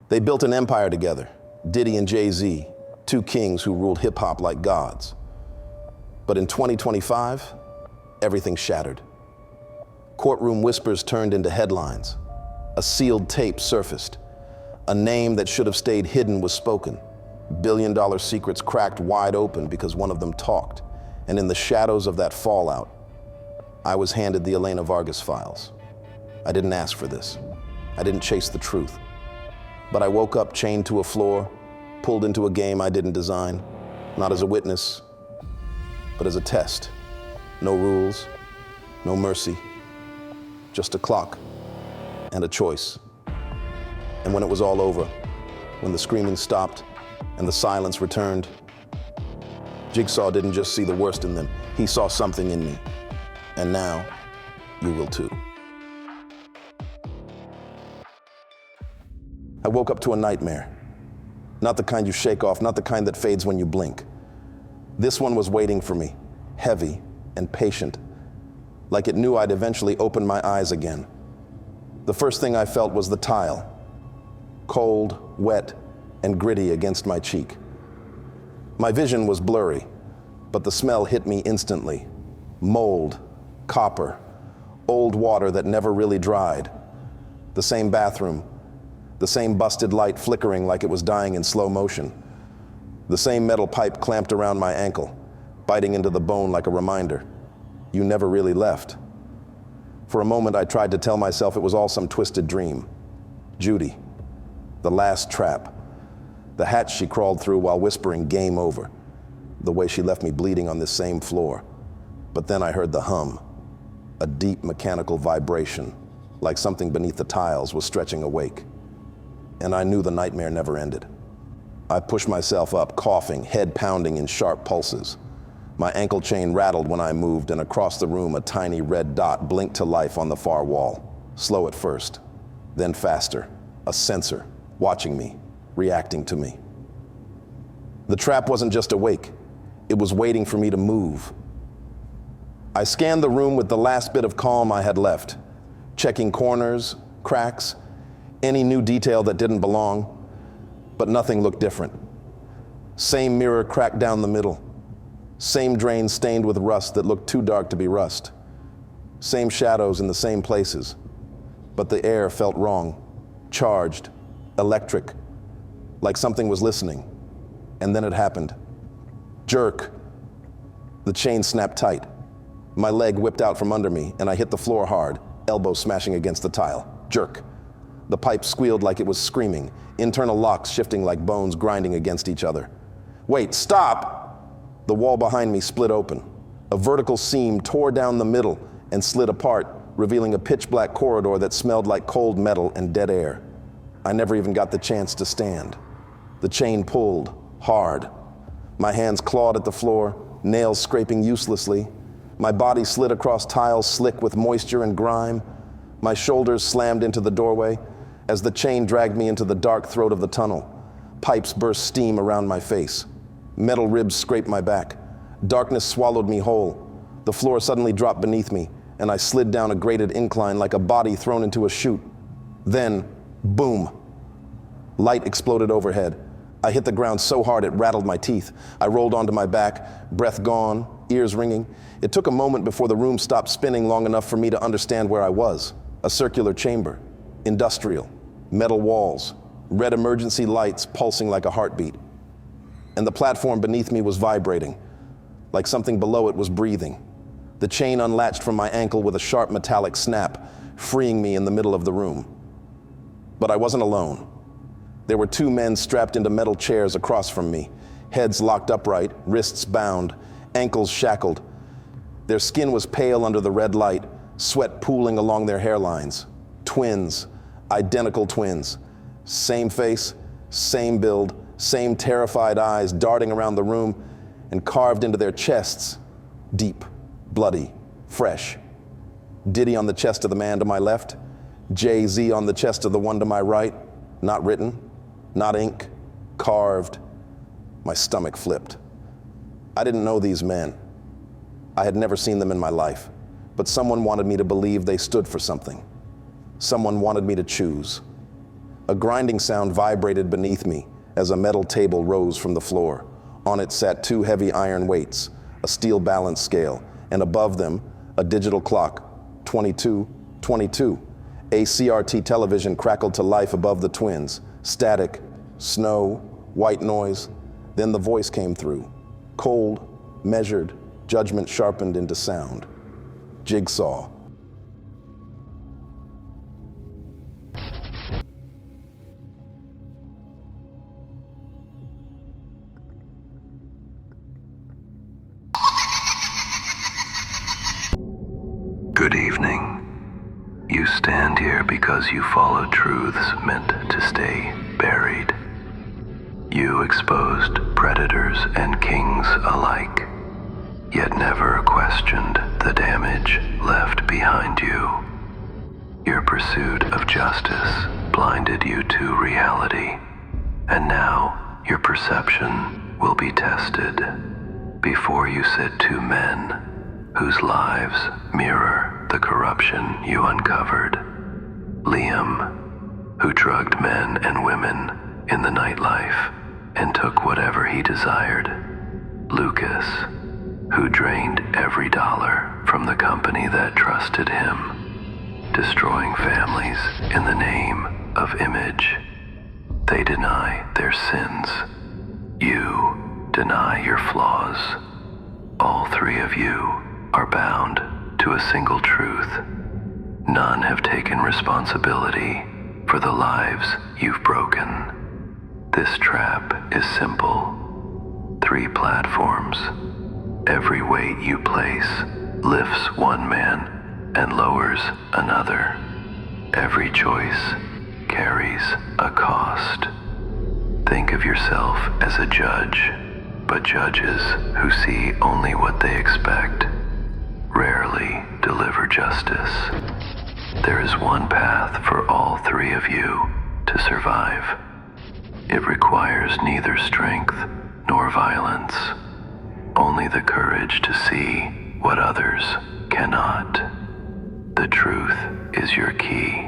They built an empire together, Diddy and Jay-Z, two kings who ruled hip-hop like gods. But in 2025, everything shattered. Courtroom whispers turned into headlines. A sealed tape surfaced. A name that should have stayed hidden was spoken. Billion-dollar secrets cracked wide open because one of them talked. And in the shadows of that fallout, I was handed the Elena Vargas files. I didn't ask for this. I didn't chase the truth. But I woke up chained to a floor, pulled into a game I didn't design, not as a witness, but as a test. No rules, no mercy, just a clock and a choice. And when it was all over, when the screaming stopped and the silence returned, Jigsaw didn't just see the worst in them, he saw something in me. And now, you will too. I woke up to a nightmare. Not the kind you shake off, not the kind that fades when you blink. This one was waiting for me, heavy and patient, like it knew I'd eventually open my eyes again. The first thing I felt was the tile, cold, wet, and gritty against my cheek. My vision was blurry, but the smell hit me instantly. Mold, copper, old water that never really dried. The same bathroom, the same busted light flickering like it was dying in slow motion. The same metal pipe clamped around my ankle, biting into the bone like a reminder. You never really left. For a moment, I tried to tell myself it was all some twisted dream. Judy, the last trap, the hatch she crawled through while whispering game over, the way she left me bleeding on this same floor. But then I heard the hum, a deep mechanical vibration, like something beneath the tiles was stretching awake. And I knew the nightmare never ended. I pushed myself up, coughing, head pounding in sharp pulses. My ankle chain rattled when I moved, and across the room a tiny red dot blinked to life on the far wall. Slow at first, then faster, a sensor, watching me, reacting to me. The trap wasn't just awake, it was waiting for me to move. I scanned the room with the last bit of calm I had left, checking corners, cracks, any new detail that didn't belong, but nothing looked different. Same mirror cracked down the middle. Same drain stained with rust that looked too dark to be rust. Same shadows in the same places. But the air felt wrong, charged, electric, like something was listening. And then it happened. Jerk. The chain snapped tight. My leg whipped out from under me, and I hit the floor hard, elbow smashing against the tile. Jerk. The pipe squealed like it was screaming, internal locks shifting like bones grinding against each other. Wait, stop! The wall behind me split open. A vertical seam tore down the middle and slid apart, revealing a pitch-black corridor that smelled like cold metal and dead air. I never even got the chance to stand. The chain pulled, hard. My hands clawed at the floor, nails scraping uselessly. My body slid across tiles slick with moisture and grime. My shoulders slammed into the doorway as the chain dragged me into the dark throat of the tunnel. Pipes burst steam around my face. Metal ribs scraped my back. Darkness swallowed me whole. The floor suddenly dropped beneath me, and I slid down a graded incline like a body thrown into a chute. Then, boom. Light exploded overhead. I hit the ground so hard it rattled my teeth. I rolled onto my back, breath gone, ears ringing. It took a moment before the room stopped spinning long enough for me to understand where I was. A circular chamber, industrial, metal walls, red emergency lights pulsing like a heartbeat. And the platform beneath me was vibrating, like something below it was breathing. The chain unlatched from my ankle with a sharp metallic snap, freeing me in the middle of the room. But I wasn't alone. There were two men strapped into metal chairs across from me, heads locked upright, wrists bound, ankles shackled. Their skin was pale under the red light, sweat pooling along their hairlines. Twins, identical twins. Same face, same build, same terrified eyes darting around the room, and carved into their chests, deep, bloody, fresh. Diddy on the chest of the man to my left, Jay-Z on the chest of the one to my right, not written, not ink, carved. My stomach flipped. I didn't know these men. I had never seen them in my life, but someone wanted me to believe they stood for something. Someone wanted me to choose. A grinding sound vibrated beneath me as a metal table rose from the floor. On it sat two heavy iron weights, a steel balance scale, and above them, a digital clock, 22:22. A CRT television crackled to life above the twins. Static, snow, white noise. Then the voice came through. Cold, measured, judgment sharpened into sound. Jigsaw. Good evening. You stand here because you follow truths meant to stay buried. You exposed predators and kings alike, yet never questioned the damage left behind you. Your pursuit of justice blinded you to reality, and now your perception will be tested. Before you sit two men whose lives mirror the corruption you uncovered. Liam, who drugged men and women in the nightlife and took whatever he desired. Lucas, who drained every dollar from the company that trusted him, destroying families in the name of image. They deny their sins. You deny your flaws. All three of you are bound to a single truth. None have taken responsibility for the lives you've broken. This trap is simple. 3 platforms. Every weight you place lifts one man and lowers another. Every choice carries a cost. Think of yourself as a judge, but judges who see only what they expect rarely deliver justice. There is one path for all three of you to survive. It requires neither strength nor violence, only the courage to see what others cannot. The truth is your key.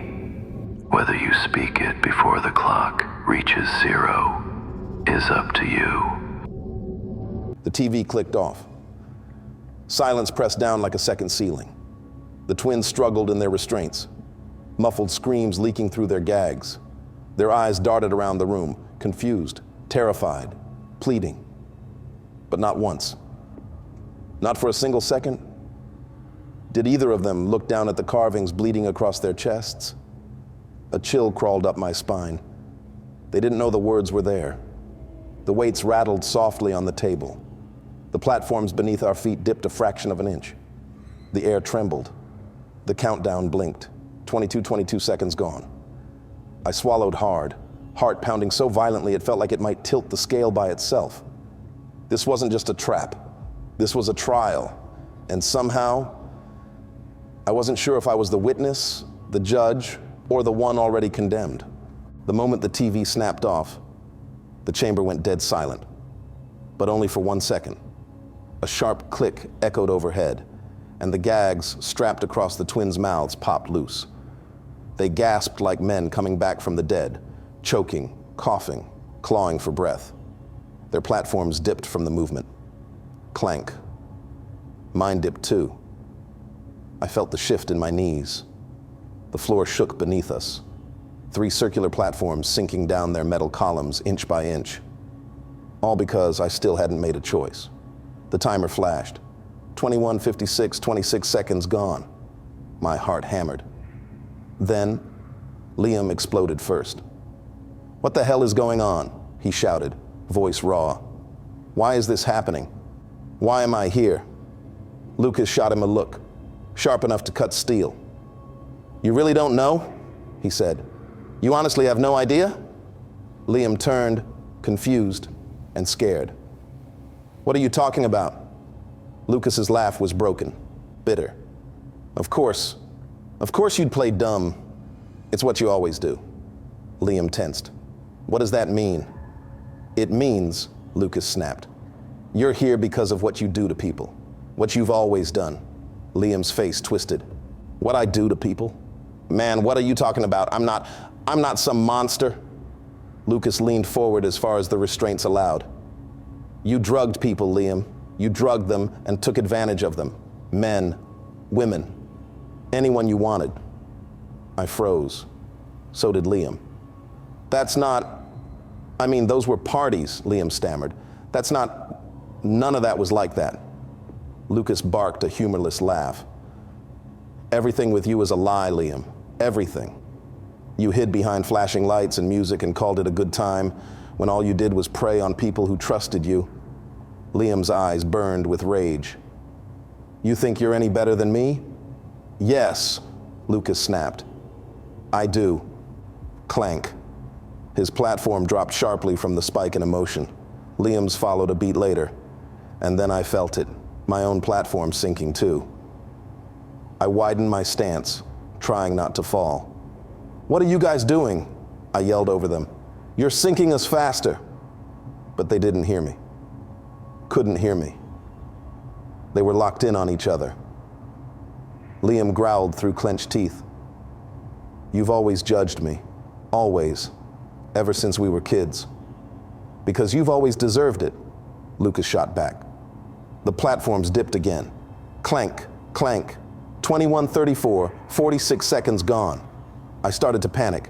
Whether you speak it before the clock reaches 0 is up to you. The TV clicked off. Silence pressed down like a second ceiling. The twins struggled in their restraints, muffled screams leaking through their gags. Their eyes darted around the room, confused, terrified, pleading. But not once. Not for a single second. Did either of them look down at the carvings bleeding across their chests? A chill crawled up my spine. They didn't know the words were there. The weights rattled softly on the table. The platforms beneath our feet dipped a fraction of an inch. The air trembled. The countdown blinked. 22 seconds gone. I swallowed hard, heart pounding so violently it felt like it might tilt the scale by itself. This wasn't just a trap. This was a trial. And somehow, I wasn't sure if I was the witness, the judge, or the one already condemned. The moment the TV snapped off, the chamber went dead silent, but only for 1 second. A sharp click echoed overhead, and the gags strapped across the twins' mouths popped loose. They gasped like men coming back from the dead, choking, coughing, clawing for breath. Their platforms dipped from the movement. Clank. Mine dipped too. I felt the shift in my knees. The floor shook beneath us. 3 circular platforms sinking down their metal columns inch by inch. All because I still hadn't made a choice. The timer flashed. 21:56, 26 seconds gone. My heart hammered. Then, Liam exploded first. "What the hell is going on?" he shouted, voice raw. "Why is this happening? Why am I here?" Lucas shot him a look, sharp enough to cut steel. "You really don't know?" he said. "You honestly have no idea?" Liam turned, confused and scared. "What are you talking about?" Lucas's laugh was broken, bitter. Of course you'd play dumb. It's what you always do." Liam tensed. "What does that mean?" "It means," Lucas snapped, "you're here because of what you do to people, what you've always done." Liam's face twisted. "What I do to people? Man, what are you talking about? I'm not some monster. Lucas leaned forward as far as the restraints allowed. You drugged people, Liam. You drugged them and took advantage of them. Men, women, anyone you wanted. I froze. So did Liam. Those were parties, Liam stammered. None of that was like that. Lucas barked a humorless laugh. Everything with you is a lie, Liam. Everything. You hid behind flashing lights and music and called it a good time when all you did was prey on people who trusted you. Liam's eyes burned with rage. You think you're any better than me? Yes, Lucas snapped. I do. Clank. His platform dropped sharply from the spike in emotion. Liam's followed a beat later, and then I felt it, my own platform sinking too. I widened my stance, trying not to fall. What are you guys doing? I yelled over them. You're sinking us faster. But they didn't hear me. Couldn't hear me. They were locked in on each other. Liam growled through clenched teeth. You've always judged me. Always. Ever since we were kids. Because you've always deserved it, Lucas shot back. The platforms dipped again. Clank, clank. 21:34, 46 seconds gone. I started to panic.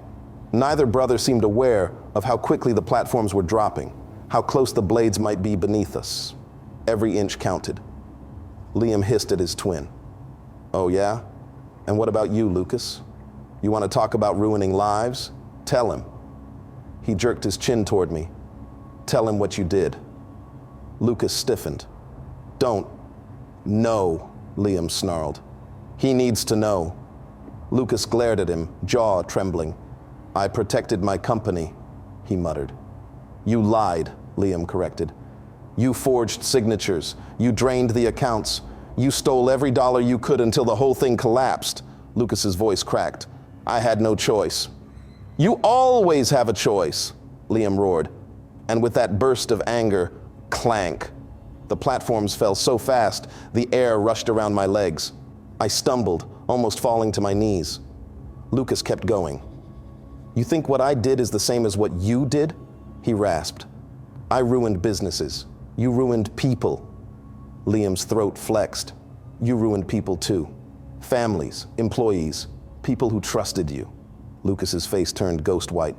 Neither brother seemed aware of how quickly the platforms were dropping, how close the blades might be beneath us. Every inch counted. Liam hissed at his twin. Oh yeah? And what about you, Lucas? You want to talk about ruining lives? Tell him. He jerked his chin toward me. Tell him what you did. Lucas stiffened. Don't. No, Liam snarled. He needs to know. Lucas glared at him, jaw trembling. I protected my company, he muttered. You lied, Liam corrected. You forged signatures. You drained the accounts. You stole every dollar you could until the whole thing collapsed. Lucas's voice cracked. I had no choice. You always have a choice, Liam roared. And with that burst of anger, clank. The platforms fell so fast, the air rushed around my legs. I stumbled, almost falling to my knees. Lucas kept going. You think what I did is the same as what you did? He rasped. I ruined businesses. You ruined people. Liam's throat flexed. You ruined people too. Families, employees, people who trusted you. Lucas's face turned ghost white.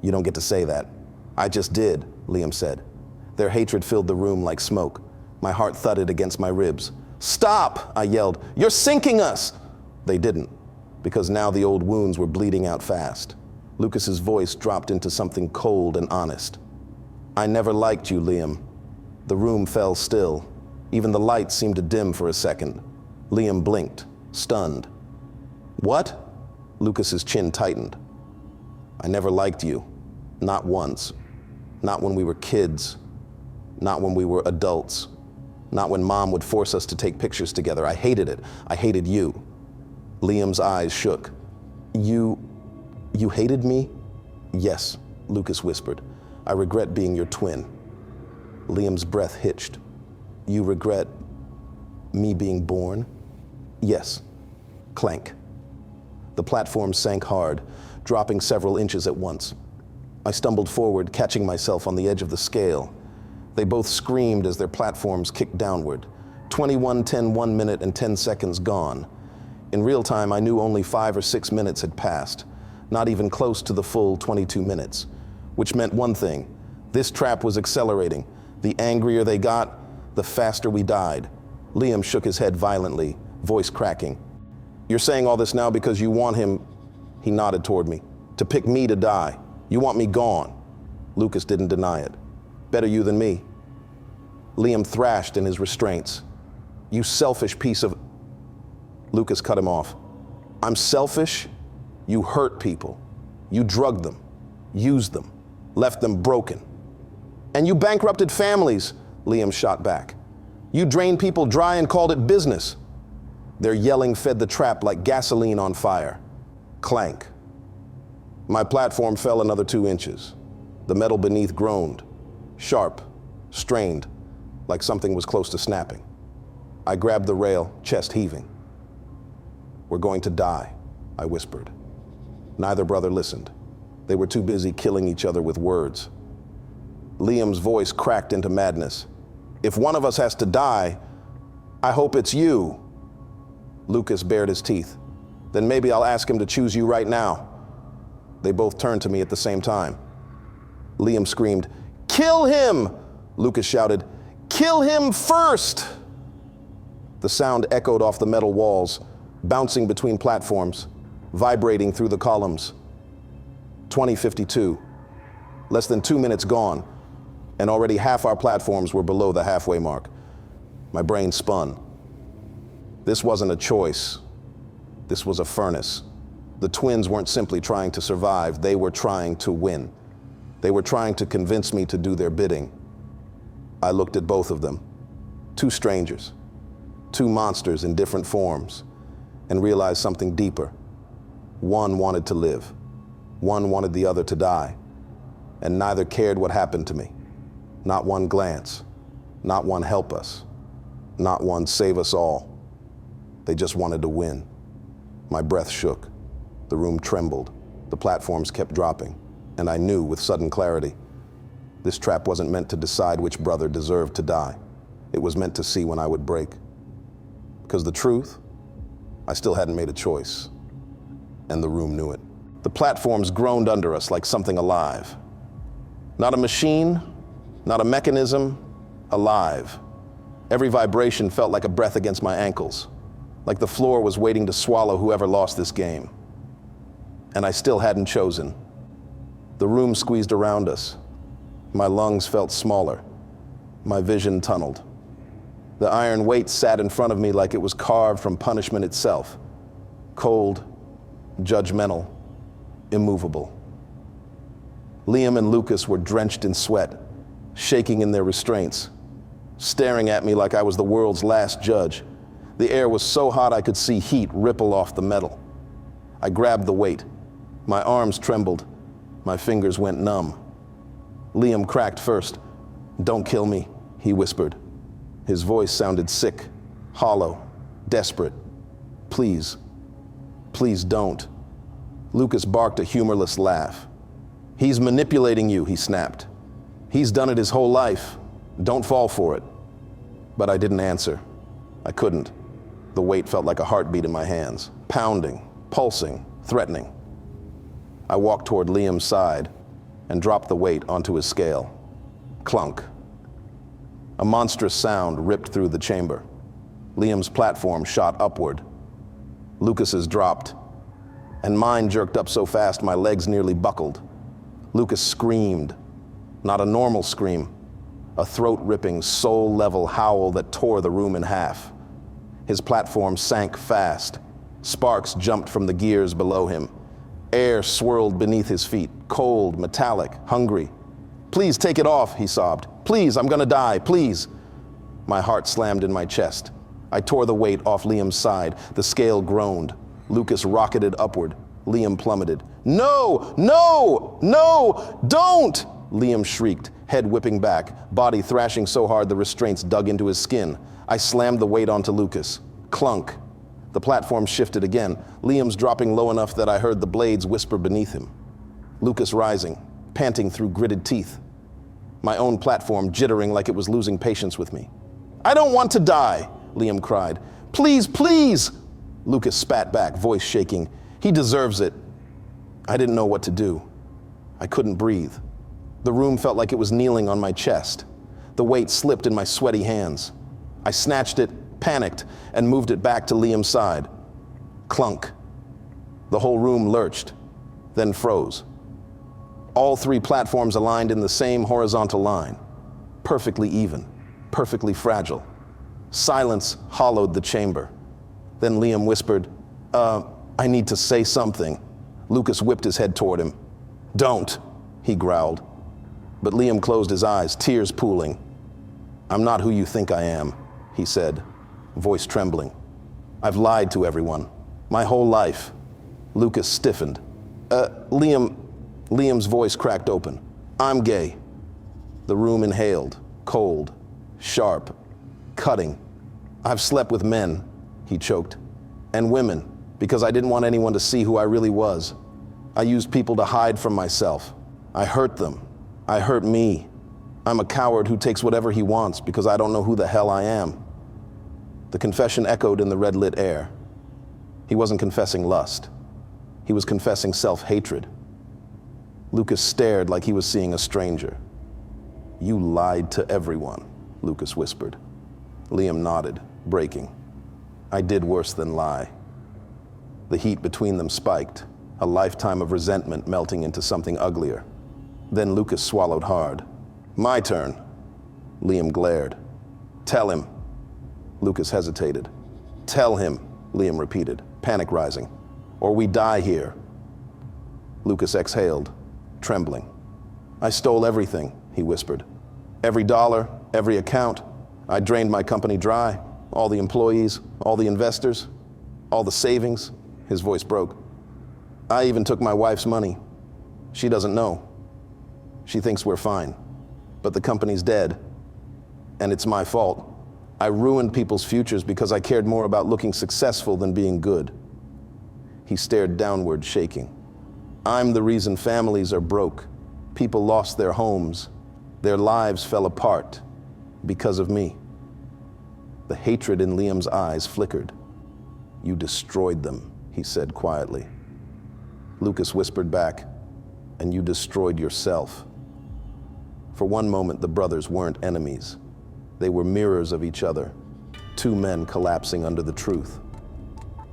You don't get to say that. I just did, Liam said. Their hatred filled the room like smoke. My heart thudded against my ribs. Stop, I yelled. You're sinking us. They didn't, because now the old wounds were bleeding out fast. Lucas's voice dropped into something cold and honest. I never liked you, Liam. The room fell still. Even the lights seemed to dim for a second. Liam blinked, stunned. What? Lucas's chin tightened. I never liked you. Not once. Not when we were kids. Not when we were adults. Not when Mom would force us to take pictures together. I hated it. I hated you. Liam's eyes shook. You hated me? Yes, Lucas whispered. I regret being your twin. Liam's breath hitched. You regret me being born? Yes. Clank. The platform sank hard, dropping several inches at once. I stumbled forward, catching myself on the edge of the scale. They both screamed as their platforms kicked downward. 21:10, 1 minute and 10 seconds gone. In real time, I knew only 5 or 6 minutes had passed, not even close to the full 22 minutes, which meant one thing. This trap was accelerating. The angrier they got, the faster we died. Liam shook his head violently, voice cracking. You're saying all this now because you want him, he nodded toward me, to pick me to die. You want me gone. Lucas didn't deny it. Better you than me. Liam thrashed in his restraints. You selfish piece of... Lucas cut him off. I'm selfish? You hurt people. You drugged them, used them, left them broken. And you bankrupted families, Liam shot back. You drained people dry and called it business. Their yelling fed the trap like gasoline on fire. Clank. My platform fell another 2 inches. The metal beneath groaned, sharp, strained, like something was close to snapping. I grabbed the rail, chest heaving. We're going to die, I whispered. Neither brother listened. They were too busy killing each other with words. Liam's voice cracked into madness. If one of us has to die, I hope it's you. Lucas bared his teeth. Then maybe I'll ask him to choose you right now. They both turned to me at the same time. Liam screamed, "Kill him!" Lucas shouted, "Kill him first!" The sound echoed off the metal walls, bouncing between platforms, vibrating through the columns. 20:52. Less than 2 minutes gone, and already half our platforms were below the halfway mark. My brain spun. This wasn't a choice. This was a furnace. The twins weren't simply trying to survive, they were trying to win. They were trying to convince me to do their bidding. I looked at both of them, two strangers, two monsters in different forms, and realized something deeper. One wanted to live. One wanted the other to die. And neither cared what happened to me. Not one glance. Not one help us. Not one save us all. They just wanted to win. My breath shook. The room trembled. The platforms kept dropping. And I knew with sudden clarity, this trap wasn't meant to decide which brother deserved to die. It was meant to see when I would break. Because the truth, I still hadn't made a choice. And the room knew it. The platforms groaned under us like something alive. Not a machine, not a mechanism, alive. Every vibration felt like a breath against my ankles, like the floor was waiting to swallow whoever lost this game. And I still hadn't chosen. The room squeezed around us. My lungs felt smaller. My vision tunneled. The iron weight sat in front of me like it was carved from punishment itself. Cold, judgmental, immovable. Liam and Lucas were drenched in sweat, shaking in their restraints, staring at me like I was the world's last judge. The air was so hot I could see heat ripple off the metal. I grabbed the weight. My arms trembled. My fingers went numb. Liam cracked first. "Don't kill me," he whispered. His voice sounded sick, hollow, desperate. "Please, please don't." Lucas barked a humorless laugh. "He's manipulating you," he snapped. "He's done it his whole life. Don't fall for it." But I didn't answer. I couldn't. The weight felt like a heartbeat in my hands, pounding, pulsing, threatening. I walked toward Liam's side and dropped the weight onto his scale. Clunk. A monstrous sound ripped through the chamber. Liam's platform shot upward. Lucas's dropped, and mine jerked up so fast my legs nearly buckled. Lucas screamed. Not a normal scream, a throat-ripping, soul-level howl that tore the room in half. His platform sank fast. Sparks jumped from the gears below him. Air swirled beneath his feet, cold, metallic, hungry. "Please take it off," he sobbed. "Please, I'm gonna die, please." My heart slammed in my chest. I tore the weight off Liam's side. The scale groaned. Lucas rocketed upward. Liam plummeted. "No, no, no, don't!" Liam shrieked, head whipping back, body thrashing so hard the restraints dug into his skin. I slammed the weight onto Lucas. Clunk. The platform shifted again. Liam's dropping low enough that I heard the blades whisper beneath him. Lucas rising, panting through gritted teeth. My own platform jittering like it was losing patience with me. "I don't want to die," Liam cried. "Please, please!" Lucas spat back, voice shaking. "He deserves it." I didn't know what to do. I couldn't breathe. The room felt like it was kneeling on my chest. The weight slipped in my sweaty hands. I snatched it, panicked, and moved it back to Liam's side. Clunk. The whole room lurched, then froze. All three platforms aligned in the same horizontal line, perfectly even, perfectly fragile. Silence hollowed the chamber. Then Liam whispered, I need to say something." Lucas whipped his head toward him. "Don't," he growled. But Liam closed his eyes, tears pooling. "I'm not who you think I am," he said, voice trembling. "I've lied to everyone, my whole life." Lucas stiffened. Liam's voice cracked open. "I'm gay." The room inhaled, cold, sharp, cutting. "I've slept with men," he choked, "and women, because I didn't want anyone to see who I really was. I used people to hide from myself. I hurt them. I hurt me. I'm a coward who takes whatever he wants because I don't know who the hell I am. The confession echoed in the red-lit air. He wasn't confessing lust. He was confessing self-hatred. Lucas stared like he was seeing a stranger. "You lied to everyone," Lucas whispered. Liam nodded, breaking. "I did worse than lie." The heat between them spiked, a lifetime of resentment melting into something uglier. Then Lucas swallowed hard. "My turn." Liam glared. "Tell him." Lucas hesitated. "Tell him," Liam repeated, panic rising. "Or we die here." Lucas exhaled, trembling. "I stole everything," he whispered. "Every dollar, every account. I drained my company dry. All the employees, all the investors, all the savings." His voice broke. "I even took my wife's money. She doesn't know. She thinks we're fine. But the company's dead. And it's my fault. I ruined people's futures because I cared more about looking successful than being good." He stared downward, shaking. "I'm the reason families are broke. People lost their homes. Their lives fell apart because of me." The hatred in Liam's eyes flickered. "You destroyed them," he said quietly. Lucas whispered back, "And you destroyed yourself." For one moment, the brothers weren't enemies. They were mirrors of each other, two men collapsing under the truth.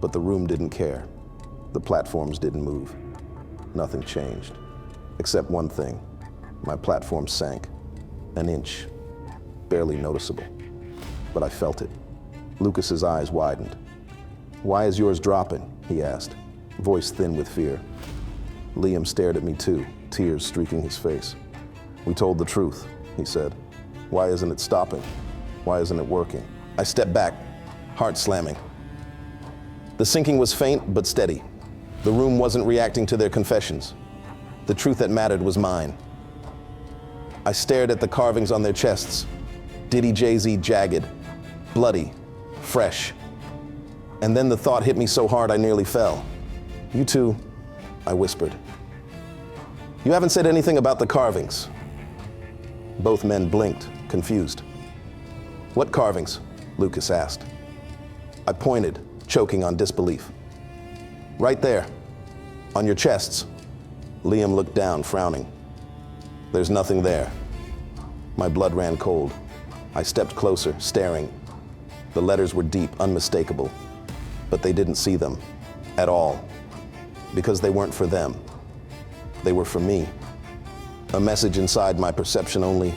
But the room didn't care. The platforms didn't move. Nothing changed, except one thing. My platform sank, an inch, barely noticeable. But I felt it. Lucas's eyes widened. "Why is yours dropping?" he asked, voice thin with fear. Liam stared at me too, tears streaking his face. "We told the truth," he said. "Why isn't it stopping? Why isn't it working?" I stepped back, heart slamming. The sinking was faint but steady. The room wasn't reacting to their confessions. The truth that mattered was mine. I stared at the carvings on their chests. Diddy, Jay-Z, jagged, bloody, fresh. And then the thought hit me so hard I nearly fell. "You two," I whispered. "You haven't said anything about the carvings." Both men blinked, confused. "What carvings?" Lucas asked. I pointed, choking on disbelief. "Right there, on your chests." Liam looked down, frowning. "There's nothing there." My blood ran cold. I stepped closer, staring. The letters were deep, unmistakable, but they didn't see them at all, because they weren't for them. They were for me. A message inside my perception only,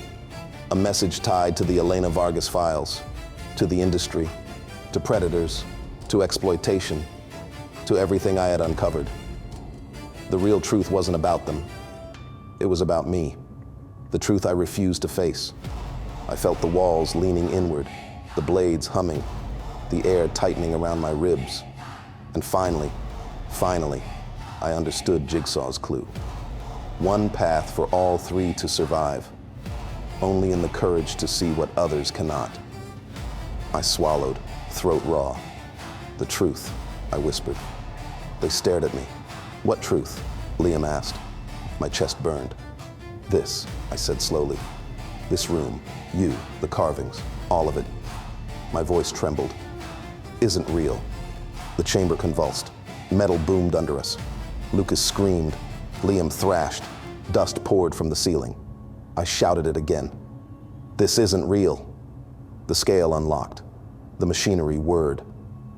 a message tied to the Elena Vargas files, to the industry, to predators, to exploitation, to everything I had uncovered. The real truth wasn't about them. It was about me, the truth I refused to face. I felt the walls leaning inward, the blades humming, the air tightening around my ribs. And finally, I understood Jigsaw's clue. One path for all three to survive, only in the courage to see what others cannot. I swallowed, throat raw. "The truth," I whispered. They stared at me. "What truth?" Liam asked. My chest burned. "This," I said slowly. "This room, you, the carvings, all of it." My voice trembled. "Isn't real." The chamber convulsed. Metal boomed under us. Lucas screamed. Liam thrashed. Dust poured from the ceiling. I shouted it again. "This isn't real." The scale unlocked. The machinery whirred.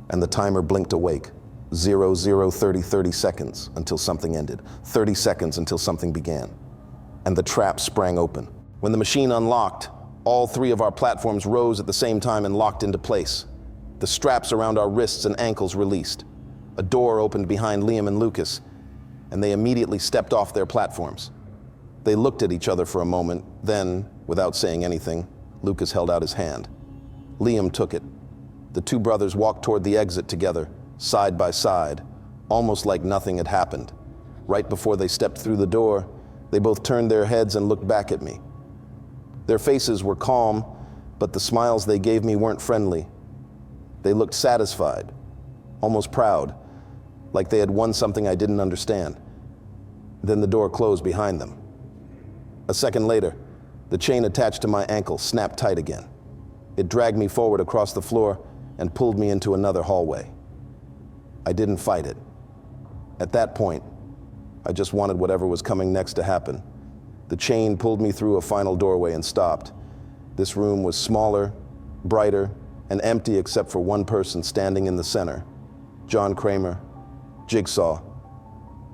And the timer blinked awake. 0, 0, 30, 30 seconds until something ended. 30 seconds until something began. And the trap sprang open. When the machine unlocked, all three of our platforms rose at the same time and locked into place. The straps around our wrists and ankles released. A door opened behind Liam and Lucas, and they immediately stepped off their platforms. They looked at each other for a moment, then, without saying anything, Lucas held out his hand. Liam took it. The two brothers walked toward the exit together, side by side, almost like nothing had happened. Right before they stepped through the door, they both turned their heads and looked back at me. Their faces were calm, but the smiles they gave me weren't friendly. They looked satisfied, almost proud, like they had won something I didn't understand. Then the door closed behind them. A second later, the chain attached to my ankle snapped tight again. It dragged me forward across the floor and pulled me into another hallway. I didn't fight it. At that point, I just wanted whatever was coming next to happen. The chain pulled me through a final doorway and stopped. This room was smaller, brighter, and empty except for one person standing in the center. John Kramer, Jigsaw.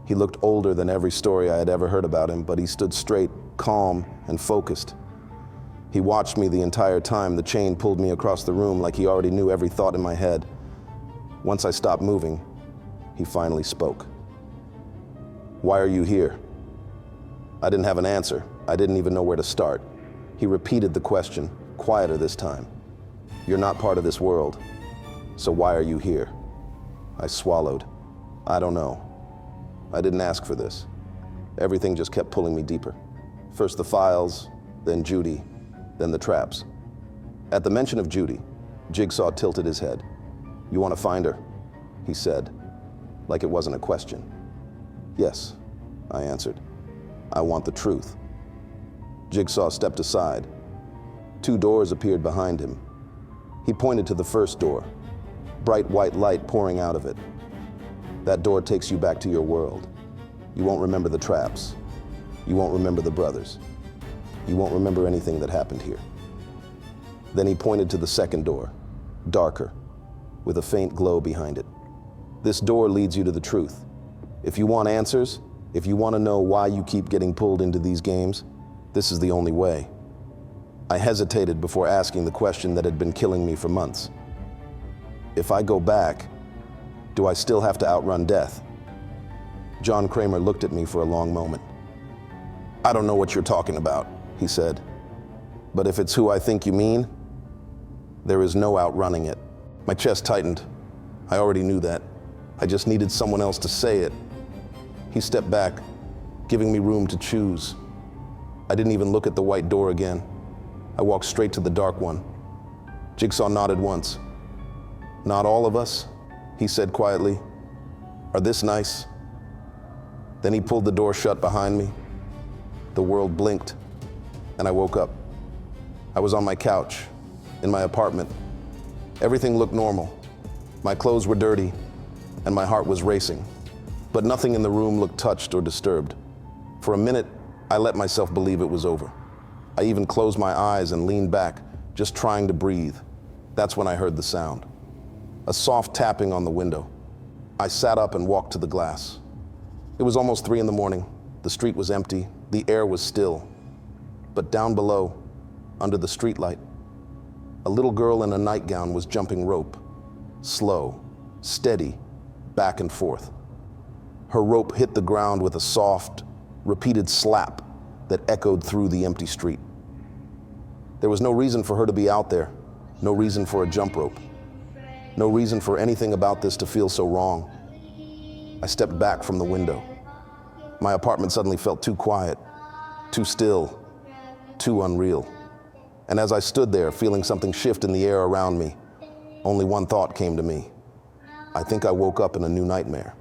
He looked older than every story I had ever heard about him, but he stood straight, calm, and focused. He watched me the entire time the chain pulled me across the room like he already knew every thought in my head. Once I stopped moving, he finally spoke. "Why are you here?" I didn't have an answer. I didn't even know where to start. He repeated the question, quieter this time. "You're not part of this world, so why are you here?" I swallowed. I don't know. I didn't ask for this. Everything just kept pulling me deeper. First the files, then Judy, then the traps. At the mention of Judy, Jigsaw tilted his head. "You want to find her?" he said, like it wasn't a question. "Yes," I answered. "I want the truth." Jigsaw stepped aside. 2 doors appeared behind him. He pointed to the first door, bright white light pouring out of it. "That door takes you back to your world. You won't remember the traps. You won't remember the brothers. You won't remember anything that happened here." Then he pointed to the second door, darker, with a faint glow behind it. "This door leads you to the truth. If you want answers, if you want to know why you keep getting pulled into these games, this is the only way." I hesitated before asking the question that had been killing me for months. If I go back, do I still have to outrun death? John Kramer looked at me for a long moment. "I don't know what you're talking about," he said. "But if it's who I think you mean, there is no outrunning it." My chest tightened. I already knew that. I just needed someone else to say it. He stepped back, giving me room to choose. I didn't even look at the white door again. I walked straight to the dark one. Jigsaw nodded once. "Not all of us," he said quietly, "are this nice." Then he pulled the door shut behind me. The world blinked, and I woke up. I was on my couch, in my apartment. Everything looked normal. My clothes were dirty, and my heart was racing. But nothing in the room looked touched or disturbed. For a minute, I let myself believe it was over. I even closed my eyes and leaned back, just trying to breathe. That's when I heard the sound. A soft tapping on the window. I sat up and walked to the glass. It was almost 3 a.m. The street was empty. The air was still. But down below, under the streetlight, a little girl in a nightgown was jumping rope. Slow, steady, back and forth. Her rope hit the ground with a soft, repeated slap that echoed through the empty street. There was no reason for her to be out there, no reason for a jump rope, no reason for anything about this to feel so wrong. I stepped back from the window. My apartment suddenly felt too quiet, too still, too unreal. And as I stood there, feeling something shift in the air around me, only one thought came to me. I think I woke up in a new nightmare.